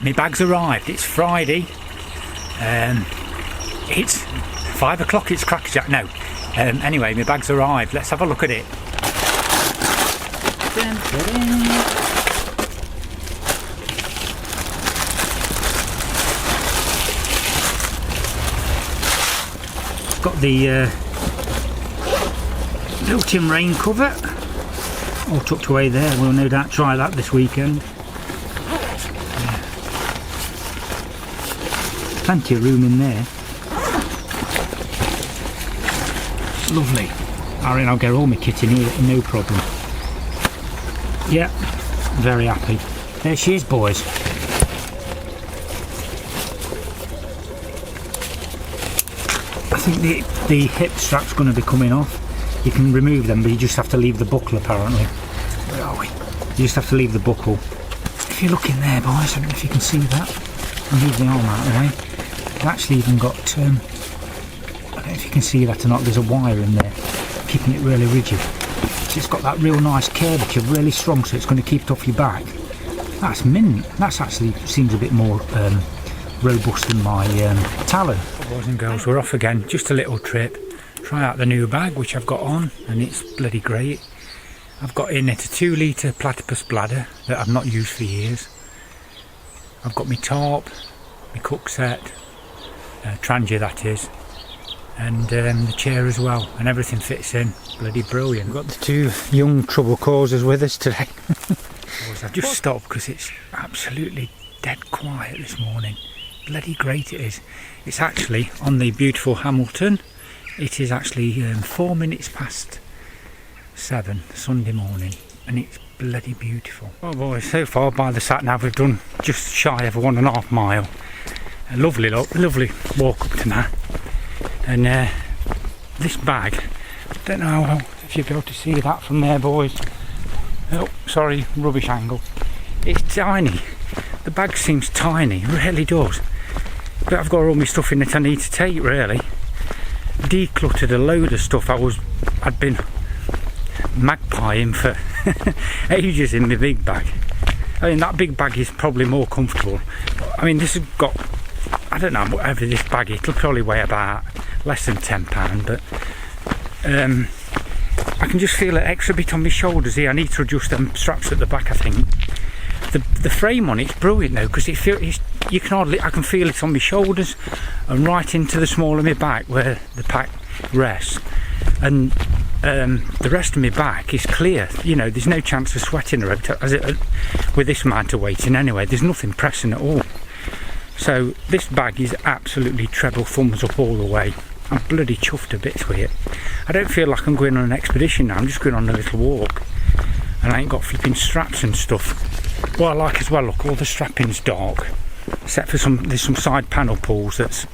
My bag's arrived. It's Friday. It's 5 o'clock. It's crackerjack. No. Anyway, my bag's arrived. Let's have a look at it. It's got the built-in rain cover all tucked away there. We'll no doubt try that this weekend. Plenty of room in there. Lovely. I reckon I'll get all my kit in here, no problem. Yeah, very happy. There she is, boys. I think the hip strap's going to be coming off. You can remove them, but you just have to leave the buckle apparently. Where are we? You just have to leave the buckle. If you look in there, boys, I don't know if you can see that. I'll move the arm out of the way. It's actually even got, I don't know if you can see that or not, there's a wire in there, keeping it really rigid. So it's got that real nice curvature, really strong, so it's going to keep it off your back. That's mint. That's actually seems a bit more robust than my talon. Boys and girls, we're off again, just a little trip. Try out the new bag which I've got on, and it's bloody great. I've got in it a 2 litre platypus bladder that I've not used for years. I've got my tarp, my cook set, trangia that is, and the chair as well, and everything fits in. Bloody brilliant. We've got the 2 young trouble causers with us today. I've just stopped because it's absolutely dead quiet this morning. Bloody great it is. It's actually on the beautiful Hamilton. It is actually 4 minutes past 7 Sunday morning, and it's bloody beautiful. Oh boy, so far by the sat nav we've done just shy of 1.5 mile. A lovely lovely walk up to now. And this bag, I don't know if you'll be able to see that from there, boys. Oh, sorry, rubbish angle. It's tiny. The bag seems tiny, it really does. But I've got all my stuff in it I need to take, really. Decluttered a load of stuff I'd been magpieing for ages in my big bag. I mean, that big bag is probably more comfortable. I mean, this has got, I don't know, whatever this bag is, it'll probably weigh about less than £10, but I can just feel an extra bit on my shoulders here. I need to adjust them straps at the back, I think. The frame on it's brilliant though, because you can hardly, I can feel it on my shoulders and right into the small of my back where the pack rests, and the rest of my back is clear. You know, there's no chance of sweating or with this amount of weight in anyway. There's nothing pressing at all. So this bag is absolutely treble thumbs up all the way. I'm bloody chuffed to bits with it. I don't feel like I'm going on an expedition now. I'm just going on a little walk, and I ain't got flipping straps and stuff. What I like as well, look, all the strapping's dark, except for there's some side panel pulls that's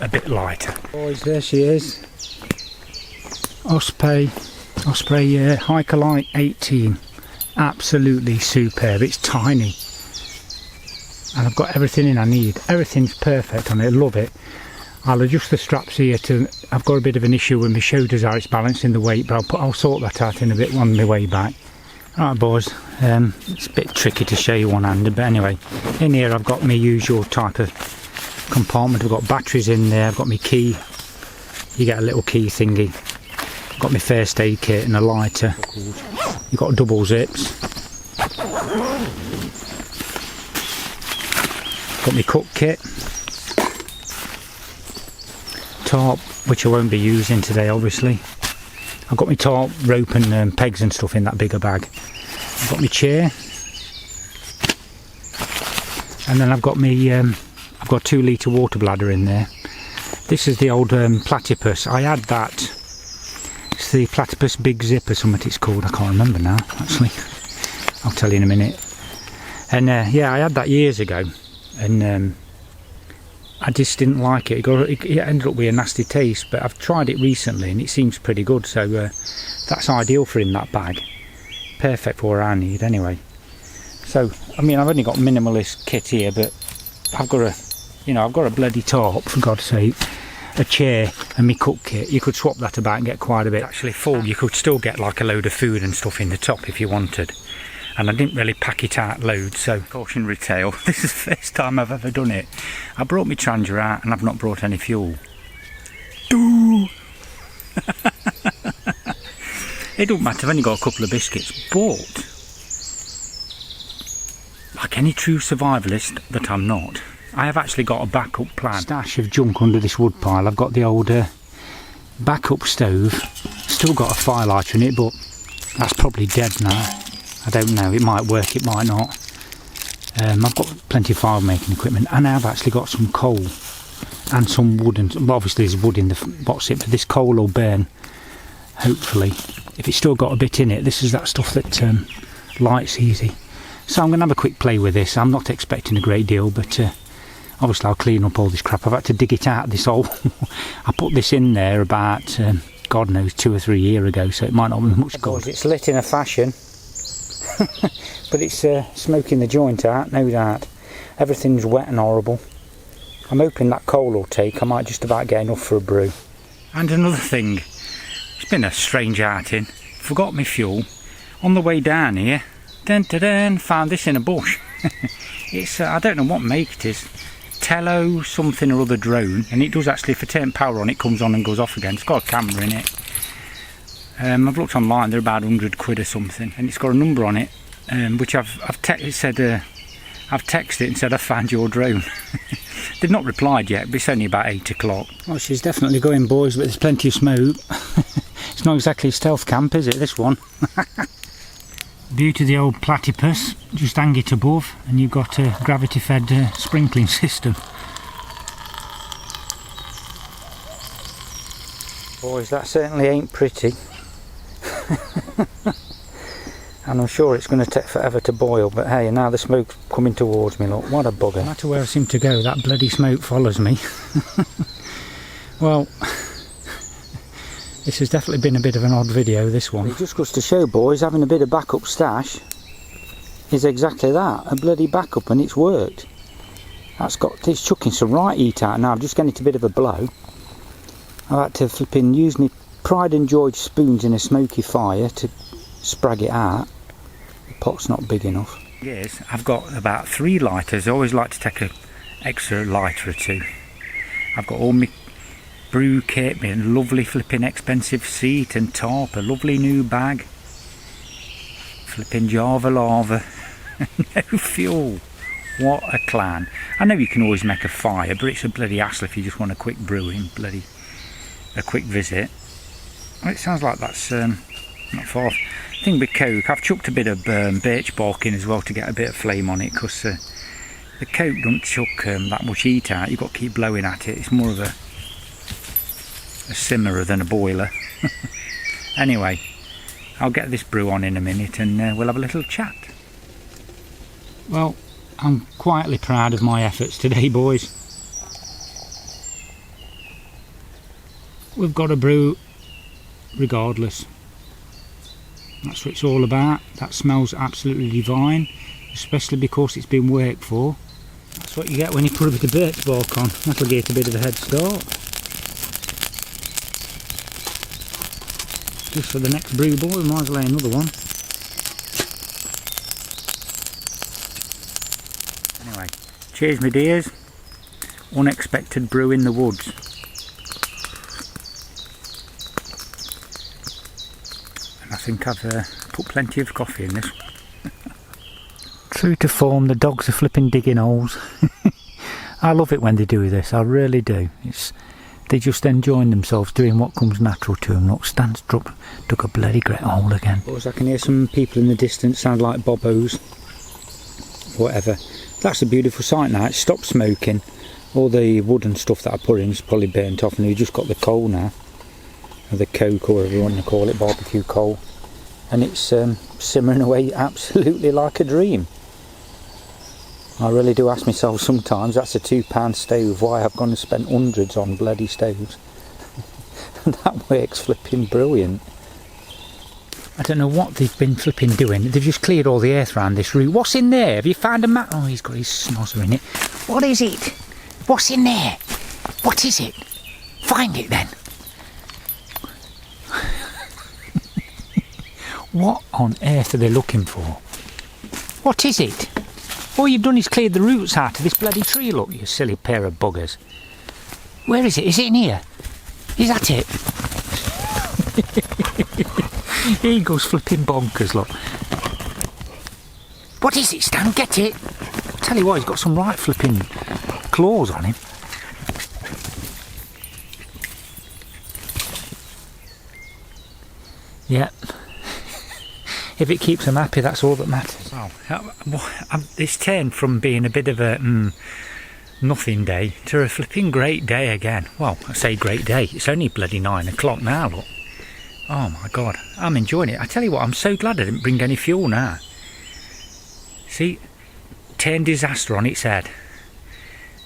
a bit lighter. Boys, there she is. Osprey hikelite 18. Absolutely superb. It's tiny. And I've got everything in I need. Everything's perfect on it. I love it. I'll adjust the straps here I've got a bit of an issue with my shoulders how it's balancing the weight, but I'll sort that out in a bit on my way back. Right, boys, it's a bit tricky to show you one-handed, but anyway, in here I've got my usual type of compartment. I've got batteries in there, I've got my key, you get a little key thingy, I've got my first aid kit and a lighter, you've got double zips, got my cook kit, tarp, which I won't be using today obviously. I've got my tarp, rope and pegs and stuff in that bigger bag. I've got my chair, and then I've got I've got a 2 litre water bladder in there. This is the old platypus. I had that. It's the platypus big zip or something it's called. I can't remember now actually. I'll tell you in a minute. And yeah, I had that years ago, and I just didn't like it. It ended up with a nasty taste, but I've tried it recently and it seems pretty good, so that's ideal for in that bag. Perfect for what I need anyway. So, I mean, I've only got minimalist kit here, but I've got a bloody tarp, for God's sake, a chair and my cook kit. You could swap that about and get quite a bit. Actually full, you could still get like a load of food and stuff in the top if you wanted. and I didn't really pack it out loads, so cautionary tale. This is the first time I've ever done it. I brought my Trangia out and I've not brought any fuel. It don't matter, I've only got a couple of biscuits, but like any true survivalist that I'm not, I have actually got a backup plan. Stash of junk under this wood pile. I've got the old backup stove, still got a firelighter in it, but that's probably dead now. I don't know, it might work, it might not. I've got plenty of fire making equipment, and I've actually got some coal and some wood, and well, obviously there's wood in the box, but this coal will burn, hopefully. If it's still got a bit in it, this is that stuff that lights easy. So I'm going to have a quick play with this. I'm not expecting a great deal, but obviously I'll clean up all this crap. I've had to dig it out of this hole. I put this in there about, God knows, 2 or 3 years ago, so it might not be much good. It's lit in a fashion, but it's smoking the joint out, no doubt. Everything's wet and horrible. I'm hoping that coal will take. I might just about get enough for a brew. And another thing, it's been a strange outing. Forgot my fuel. On the way down here, found this in a bush. It's I don't know what make it is. Tello something or other drone, and it does actually, if I turn power on, it comes on and goes off again. It's got a camera in it. I've looked online, they're about 100 quid or something, and it's got a number on it, which I've texted it and said I found your drone. They've not replied yet, but it's only about 8 o'clock. Well, she's definitely going, boys, but there's plenty of smoke. It's not exactly a stealth camp, is it, this one? Beauty of the old platypus, just hang it above and you've got a gravity fed sprinkling system. Boys, that certainly ain't pretty. And I'm sure it's going to take forever to boil, but hey, now the smoke's coming towards me, look, what a bugger. No matter where I seem to go, that bloody smoke follows me. Well, this has definitely been a bit of an odd video, this one. It just goes to show, boys, having a bit of backup stash is exactly that, a bloody backup, and it's worked. It's chucking some right heat out now. I'm just getting it a bit of a blow. I had to flipping use my pride and joy spoons in a smoky fire to sprag it out. The pot's not big enough. Yes, I've got about 3 lighters. I always like to take an extra lighter or 2. I've got all my brew kit, my lovely flipping expensive seat and top, a lovely new bag, flipping Java lava, no fuel. What a clan. I know you can always make a fire, but it's a bloody hassle if you just want a quick brewing, a quick visit. Well, it sounds like that's not far. Thing with coke, I've chucked a bit of birch bark in as well to get a bit of flame on it, because the coke don't chuck that much heat out. You've got to keep blowing at it. It's more of a simmerer than a boiler. Anyway, I'll get this brew on in a minute and we'll have a little chat. Well, I'm quietly proud of my efforts today, boys. We've got a brew regardless. That's what it's all about. That smells absolutely divine, especially because it's been worked for. That's what you get when you put a bit of birch bark on. That'll get a bit of a head start. Just for the next brew, boy, we might as well lay another one. Anyway, cheers my dears. Unexpected brew in the woods. And I think I've put plenty of coffee in this one. True to form, the dogs are flipping digging holes. I love it when they do this, I really do. They just enjoying themselves doing what comes natural to them. Look, Stan's dug a bloody great hole again. Boys, I can hear some people in the distance, sound like bobos. Whatever. That's a beautiful sight now. It's stopped smoking. All the wood and stuff that I put in is probably burnt off, and we've just got the coal now. Or the coke, or whatever you want to call it, barbecue coal. And it's simmering away absolutely like a dream. I really do ask myself sometimes, that's a £2 stove, why I've gone and spent hundreds on bloody stoves. And that works flipping brilliant. I don't know what they've been flipping doing. They've just cleared all the earth around this room. What's in there? Have you found a mat? Oh, he's got his snozzer in it. What is it? What's in there? What is it? Find it then. What on earth are they looking for? What is it? All you've done is cleared the roots out of this bloody tree, look, you silly pair of buggers. Where is it? Is it in here? Is that it? He goes flipping bonkers, look. What is it, Stan? Get it? I'll tell you what, he's got some right flipping claws on him. Yep. If it keeps him happy, that's all that matters. Oh, it's turned from being a bit of a nothing day to a flipping great day again. Well, I say great day. It's only bloody 9 o'clock now, look. Oh my God, I'm enjoying it. I tell you what, I'm so glad I didn't bring any fuel now. See, turned disaster on its head.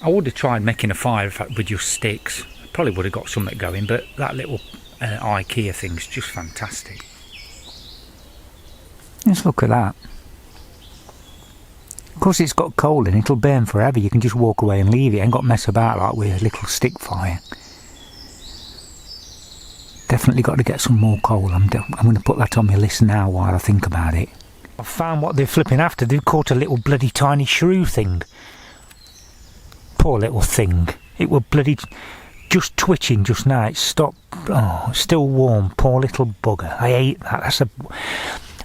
I would have tried making a fire with just sticks. Probably would have got something going, but that little IKEA thing's just fantastic. Just look at that. Of course it's got coal in it, it'll burn forever. You can just walk away and leave it. Ain't got to mess about like with a little stick fire. Definitely got to get some more coal. I'm going to put that on my list now while I think about it. I've found what they're flipping after. They've caught a little bloody tiny shrew thing. Poor little thing. It was bloody just twitching just now. It stopped. Oh, it's still warm. Poor little bugger. I hate that.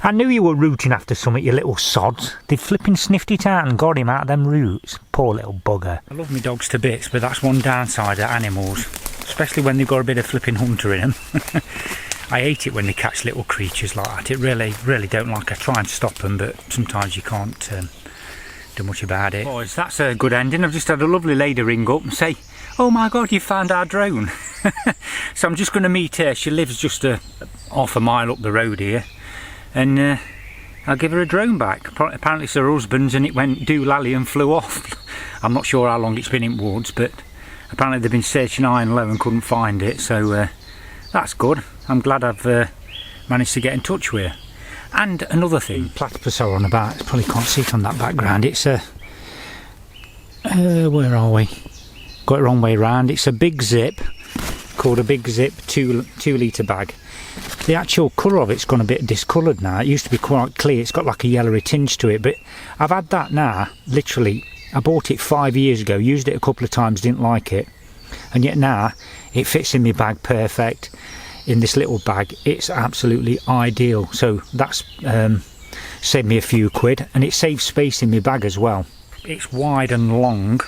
I knew you were rooting after something, you little sods. They flipping sniffed it out and got him out of them roots. Poor little bugger. I love my dogs to bits, but that's one downside of animals. Especially when they've got a bit of flipping hunter in them. I hate it when they catch little creatures like that. It really don't like. I try and stop them, but sometimes you can't do much about it. Boys, that's a good ending. I've just had a lovely lady ring up and say, oh my God, you found our drone. So I'm just going to meet her. She lives just half a mile up the road here. And I'll give her a drone back. Apparently it's her husband's and it went doolally and flew off. I'm not sure how long it's been in woods, but apparently they've been searching high and low and couldn't find it, so that's good. I'm glad I've managed to get in touch with her. And another thing, platypus are on about, you probably can't see it on that background, it's a, where are we? Got it wrong way round. It's a Big Zip, called a Big Zip 2 litre bag. The actual colour of it's gone a bit discoloured now. It used to be quite clear, it's got like a yellowy tinge to it, but I've had that now, literally, I bought it 5 years ago, used it a couple of times, didn't like it, and yet now it fits in my bag perfect. In this little bag, it's absolutely ideal. So that's saved me a few quid, and it saves space in my bag as well. It's wide and long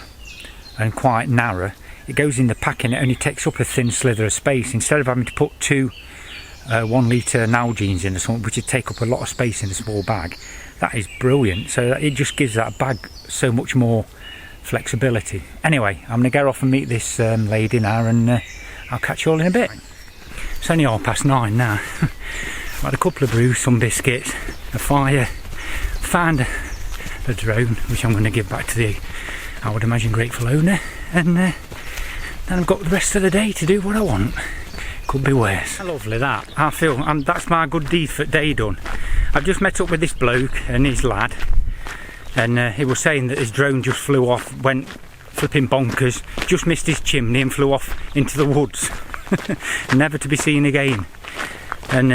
and quite narrow. It goes in the pack and it only takes up a thin slither of space instead of having to put two 1 litre Nalgene's in or something, which would take up a lot of space in a small bag. That is brilliant. So it just gives that bag so much more flexibility. Anyway, I'm going to go off and meet this lady now, and I'll catch you all in a bit. It's only 9:30 now. I've had a couple of brews, some biscuits, a fire, found a drone which I'm going to give back to the, I would imagine, grateful owner, and then I've got the rest of the day to do what I want. Could be worse. Lovely that. I feel that's my good deed for day done. I've just met up with this bloke and his lad, and he was saying that his drone just flew off, went flipping bonkers, just missed his chimney and flew off into the woods. Never to be seen again. And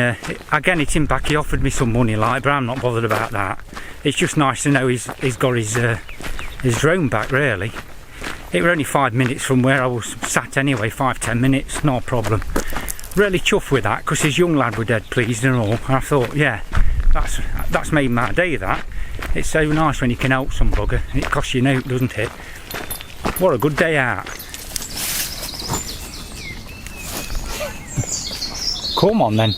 again, it's him back. He offered me some money, like, but I'm not bothered about that. It's just nice to know he's got his drone back, really. It were only 5 minutes from where I was sat anyway, 5-10 minutes, no problem. Really chuffed with that, because his young lad were dead pleased and all. I thought, yeah, that's made my day, that. It's so nice when you can help some bugger. It costs you no, doesn't it? What a good day out. Come on then.